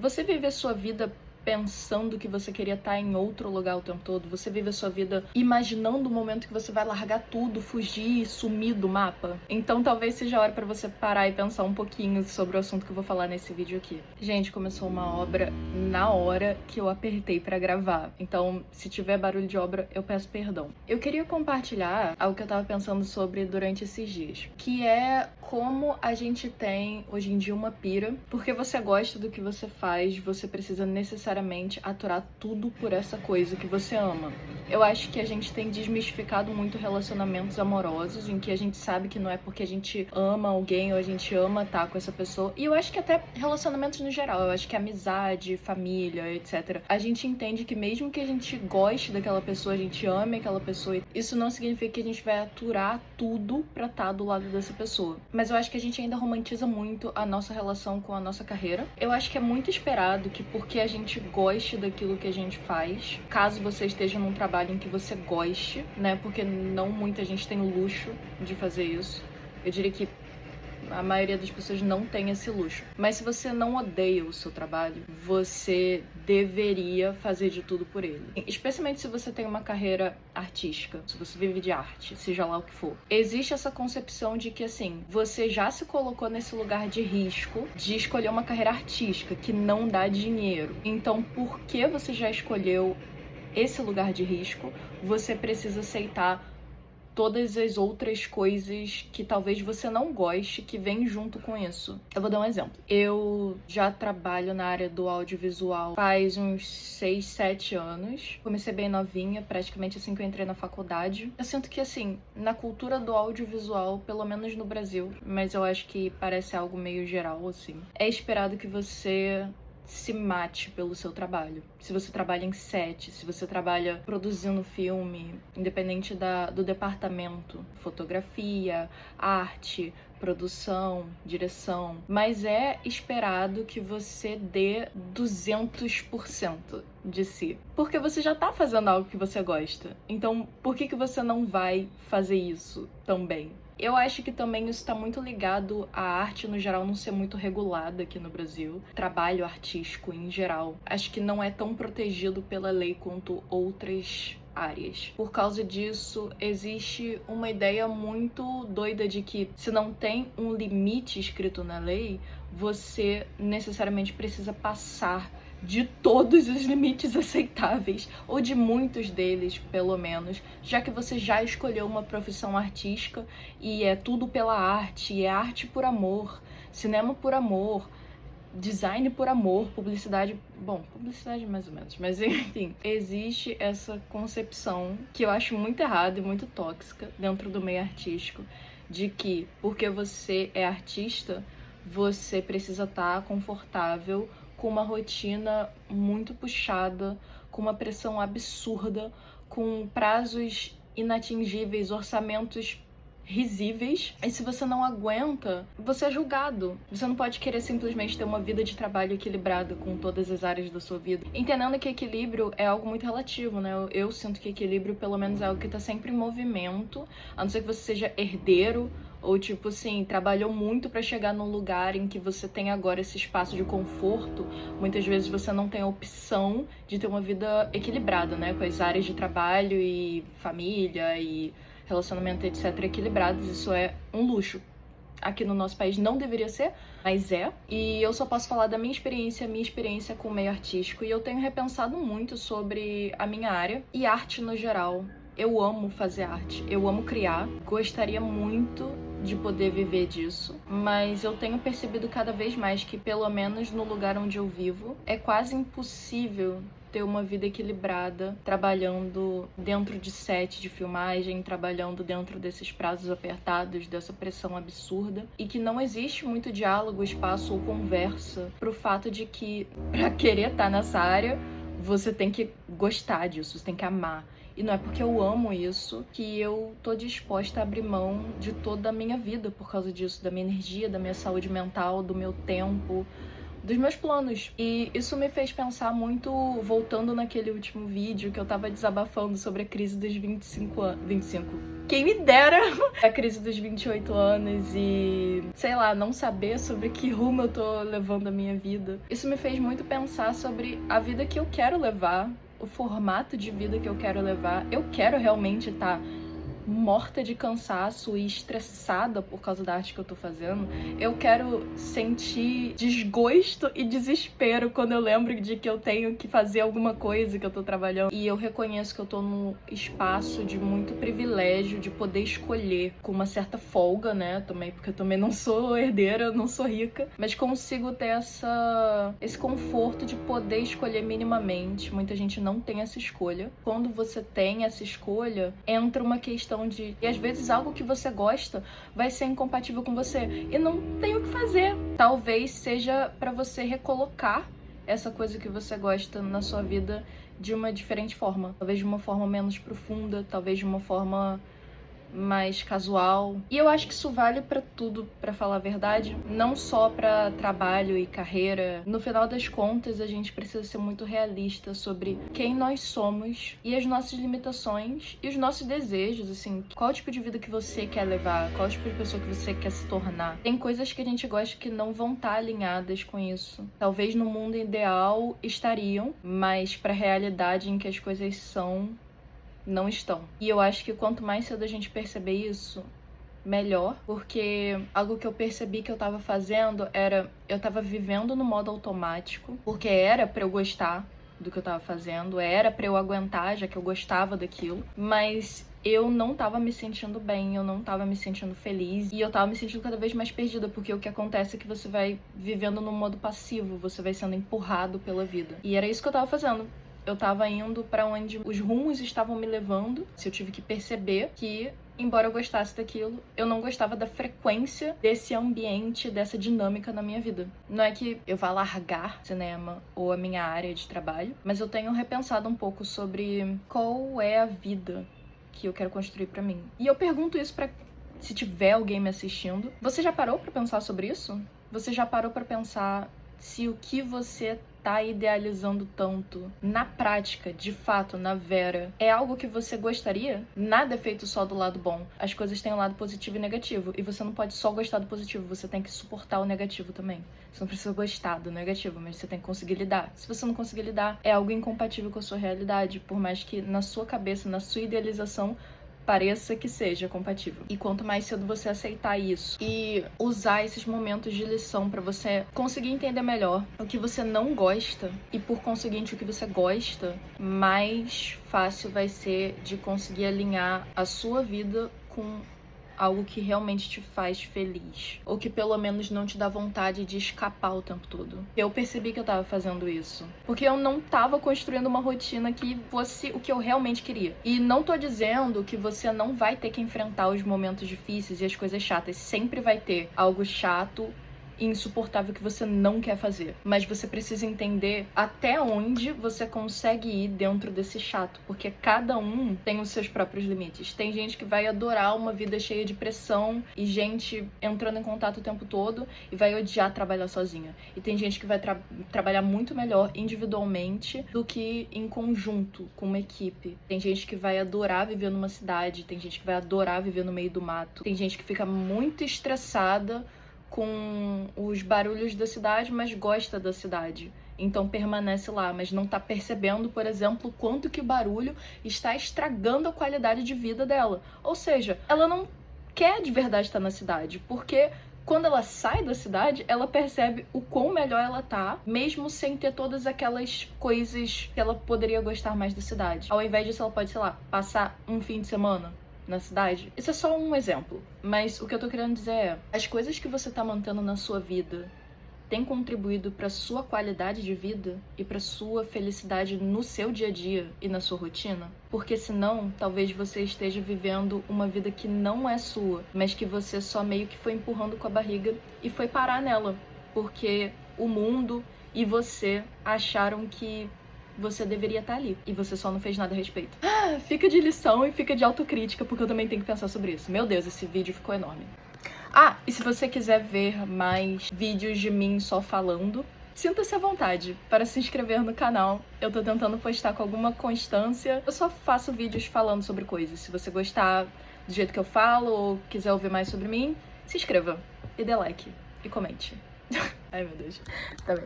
Você vive a sua vida pensando que você queria estar em outro lugar o tempo todo? Você vive a sua vida imaginando o momento que você vai largar tudo, fugir, sumir do mapa? Então talvez seja a hora pra você parar e pensar um pouquinho sobre o assunto que eu vou falar nesse vídeo aqui. Gente, começou uma obra na hora que eu apertei pra gravar. Então, se tiver barulho de obra, eu peço perdão. Eu queria compartilhar algo que eu tava pensando sobre durante esses dias, que é como a gente tem hoje em dia uma pira, porque você gosta do que você faz, você precisa necessariamente aturar tudo por essa coisa que você ama. Eu acho que a gente tem desmistificado muito relacionamentos amorosos, em que a gente sabe que não é porque a gente ama alguém ou a gente ama estar com essa pessoa. E eu acho que até relacionamentos no geral, eu acho que amizade, família, etc. A gente entende que mesmo que a gente goste daquela pessoa, a gente ame aquela pessoa, isso não significa que a gente vai aturar tudo pra estar do lado dessa pessoa. Mas eu acho que a gente ainda romantiza muito a nossa relação com a nossa carreira. Eu acho que é muito esperado que porque a gente goste daquilo que a gente faz, caso você esteja num trabalho em que você goste, né? Porque não muita gente tem o luxo de fazer isso. Eu diria que a maioria das pessoas não tem esse luxo. Mas se você não odeia o seu trabalho, você deveria fazer de tudo por ele. Especialmente se você tem uma carreira artística, se você vive de arte, seja lá o que for. Existe essa concepção de que, assim, você já se colocou nesse lugar de risco de escolher uma carreira artística que não dá dinheiro. Então, por que você já escolheu esse lugar de risco, você precisa aceitar todas as outras coisas que talvez você não goste, que vem junto com isso. Eu vou dar um exemplo. Eu já trabalho na área do audiovisual faz uns 6, 7 anos. Comecei bem novinha, praticamente assim que eu entrei na faculdade. Eu sinto que, assim, na cultura do audiovisual, pelo menos no Brasil, mas eu acho que parece algo meio geral, assim, é esperado que você se mate pelo seu trabalho. Se você trabalha em set, se você trabalha produzindo filme, independente do departamento, fotografia, arte, produção, direção, mas é esperado que você dê 200% de si. Porque você já tá fazendo algo que você gosta. Então, por que você não vai fazer isso também? Eu acho que também isso está muito ligado à arte no geral não ser muito regulada aqui no Brasil. Trabalho artístico em geral, acho que não é tão protegido pela lei quanto outras áreas. Por causa disso, existe uma ideia muito doida de que se não tem um limite escrito na lei, você necessariamente precisa passar de todos os limites aceitáveis, ou de muitos deles, pelo menos, já que você já escolheu uma profissão artística e é tudo pela arte, e é arte por amor, cinema por amor, design por amor, publicidade... Bom, publicidade mais ou menos, mas enfim, existe essa concepção que eu acho muito errada e muito tóxica dentro do meio artístico, de que porque você é artista, você precisa estar confortável com uma rotina muito puxada, com uma pressão absurda, com prazos inatingíveis, orçamentos risíveis. E se você não aguenta, você é julgado. Você não pode querer simplesmente ter uma vida de trabalho equilibrada com todas as áreas da sua vida. Entendendo que equilíbrio é algo muito relativo, né? Eu sinto que equilíbrio, pelo menos, é algo que tá sempre em movimento, a não ser que você seja herdeiro, ou tipo assim, trabalhou muito pra chegar num lugar em que você tem agora esse espaço de conforto. Muitas vezes você não tem a opção de ter uma vida equilibrada, né? Com as áreas de trabalho e família e relacionamento, etc, equilibrados. Isso é um luxo. Aqui no nosso país não deveria ser, mas é. E eu só posso falar da minha experiência com o meio artístico. E eu tenho repensado muito sobre a minha área e arte no geral. Eu amo fazer arte, eu amo criar. Gostaria muito de poder viver disso, mas eu tenho percebido cada vez mais que, pelo menos no lugar onde eu vivo, é quase impossível ter uma vida equilibrada, trabalhando dentro de set de filmagem, trabalhando dentro desses prazos apertados, dessa pressão absurda, e que não existe muito diálogo, espaço ou conversa pro fato de que, pra querer estar nessa área, você tem que gostar disso, você tem que amar. E não é porque eu amo isso que eu tô disposta a abrir mão de toda a minha vida por causa disso, da minha energia, da minha saúde mental, do meu tempo, dos meus planos. E isso me fez pensar muito, voltando naquele último vídeo que eu tava desabafando sobre a crise dos 25 anos. 25. Quem me dera! A crise dos 28 anos e, sei lá, não saber sobre que rumo eu tô levando a minha vida. Isso me fez muito pensar sobre a vida que eu quero levar, o formato de vida que eu quero levar. Eu quero realmente estar morta de cansaço e estressada por causa da arte que eu tô fazendo. Eu quero sentir desgosto e desespero quando eu lembro de que eu tenho que fazer alguma coisa que eu tô trabalhando. E eu reconheço que eu tô num espaço de muito privilégio de poder escolher com uma certa folga, né? Também, porque eu também não sou herdeira, não sou rica, mas consigo ter esse conforto de poder escolher minimamente. Muita gente não tem essa escolha. Quando você tem essa escolha, entra uma questão e às vezes algo que você gosta vai ser incompatível com você e não tem o que fazer. Talvez seja pra você recolocar essa coisa que você gosta na sua vida de uma diferente forma. Talvez de uma forma menos profunda, talvez de uma forma mais casual. E eu acho que isso vale pra tudo, pra falar a verdade, não só pra trabalho e carreira. No final das contas, a gente precisa ser muito realista sobre quem nós somos e as nossas limitações e os nossos desejos, assim, qual tipo de vida que você quer levar, qual tipo de pessoa que você quer se tornar. Tem coisas que a gente gosta que não vão estar alinhadas com isso. Talvez no mundo ideal estariam, mas pra realidade em que as coisas são, não estão. E eu acho que quanto mais cedo a gente perceber isso, melhor, porque algo que eu percebi que eu tava fazendo era, eu tava vivendo no modo automático, porque era pra eu gostar do que eu tava fazendo, era pra eu aguentar, já que eu gostava daquilo, mas eu não tava me sentindo bem, eu não tava me sentindo feliz, e eu tava me sentindo cada vez mais perdida, porque o que acontece é que você vai vivendo no modo passivo, você vai sendo empurrado pela vida. E era isso que eu tava fazendo. Eu tava indo pra onde os rumos estavam me levando. Eu tive que perceber que, embora eu gostasse daquilo, eu não gostava da frequência desse ambiente, dessa dinâmica na minha vida. Não é que eu vá largar cinema ou a minha área de trabalho, mas eu tenho repensado um pouco sobre qual é a vida que eu quero construir pra mim. E eu pergunto isso pra se tiver alguém me assistindo. Você já parou pra pensar sobre isso? Você já parou pra pensar se o que você tá idealizando tanto, na prática, de fato, na vera, é algo que você gostaria? Nada é feito só do lado bom. As coisas têm um lado positivo e negativo. E você não pode só gostar do positivo, você tem que suportar o negativo também. Você não precisa gostar do negativo, mas você tem que conseguir lidar. Se você não conseguir lidar, é algo incompatível com a sua realidade, por mais que na sua cabeça, na sua idealização, pareça que seja compatível. E quanto mais cedo você aceitar isso e usar esses momentos de lição pra você conseguir entender melhor o que você não gosta e, por conseguinte, o que você gosta, mais fácil vai ser de conseguir alinhar a sua vida com algo que realmente te faz feliz. Ou que pelo menos não te dá vontade de escapar o tempo todo. Eu percebi que eu tava fazendo isso. Porque eu não tava construindo uma rotina que fosse o que eu realmente queria. E não tô dizendo que você não vai ter que enfrentar os momentos difíceis e as coisas chatas. Sempre vai ter algo chato e insuportável que você não quer fazer. Mas você precisa entender até onde você consegue ir dentro desse chato, porque cada um tem os seus próprios limites. Tem gente que vai adorar uma vida cheia de pressão e gente entrando em contato o tempo todo e vai odiar trabalhar sozinha. E tem gente que vai trabalhar muito melhor individualmente do que em conjunto, com uma equipe. Tem gente que vai adorar viver numa cidade, tem gente que vai adorar viver no meio do mato. Tem gente que fica muito estressada com os barulhos da cidade, mas gosta da cidade. Então permanece lá, mas não tá percebendo, por exemplo, quanto que o barulho está estragando a qualidade de vida dela. Ou seja, ela não quer de verdade estar na cidade, porque quando ela sai da cidade, ela percebe o quão melhor ela tá, mesmo sem ter todas aquelas coisas que ela poderia gostar mais da cidade. Ao invés disso, ela pode, sei lá, passar um fim de semana na cidade. Isso é só um exemplo, mas o que eu tô querendo dizer é, as coisas que você tá mantendo na sua vida têm contribuído pra sua qualidade de vida e pra sua felicidade no seu dia a dia e na sua rotina? Porque senão, talvez você esteja vivendo uma vida que não é sua, mas que você só meio que foi empurrando com a barriga e foi parar nela, porque o mundo e você acharam que você deveria estar ali, e você só não fez nada a respeito. Fica de lição e fica de autocrítica, porque eu também tenho que pensar sobre isso. Meu Deus, esse vídeo ficou enorme. E se você quiser ver mais vídeos de mim só falando, sinta-se à vontade para se inscrever no canal. Eu tô tentando postar com alguma constância. Eu só faço vídeos falando sobre coisas. Se você gostar do jeito que eu falo ou quiser ouvir mais sobre mim, se inscreva e dê like e comente. Ai, meu Deus. Tá bem.